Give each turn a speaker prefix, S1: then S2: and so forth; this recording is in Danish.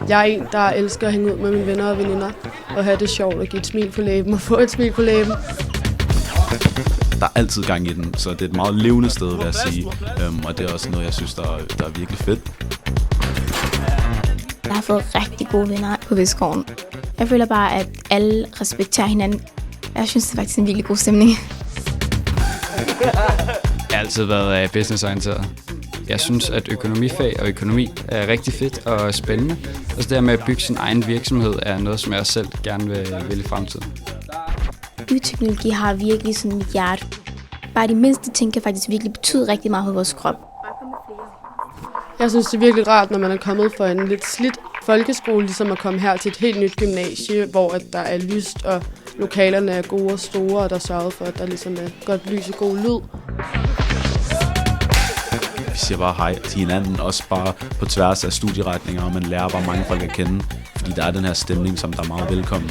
S1: Jeg er en, der elsker at hænge ud med mine venner og veninder og have det sjovt og give et smil på læben og få et smil på læben.
S2: Der er altid gang i den, så det er et meget levende sted, vil jeg sige. Og det er også noget, jeg synes, der er virkelig fedt.
S3: Jeg har fået rigtig gode venner på Vestgården. Jeg føler bare, at alle respekterer hinanden. Jeg synes, det er faktisk en virkelig god stemning.
S4: Jeg har altid været businessorienteret. Jeg synes, at økonomifag og økonomi er rigtig fedt og spændende. Altså det her med at bygge sin egen virksomhed er noget, som jeg selv gerne vil i fremtiden.
S3: Bioteknologi har virkelig sådan mit hjerte. Bare de mindste ting kan faktisk virkelig betyde rigtig meget for vores krop.
S1: Jeg synes, det er virkelig rart, når man er kommet fra en lidt slidt folkeskole, ligesom at komme her til et helt nyt gymnasie, hvor at der er lyst, og lokalerne er gode og store, og der sørger for, at der ligesom er godt lys og god lyd.
S2: Vi siger bare hej til hinanden, også bare på tværs af studieretninger, og man lærer bare mange folk at kende, fordi der er den her stemning, som der er meget velkommen.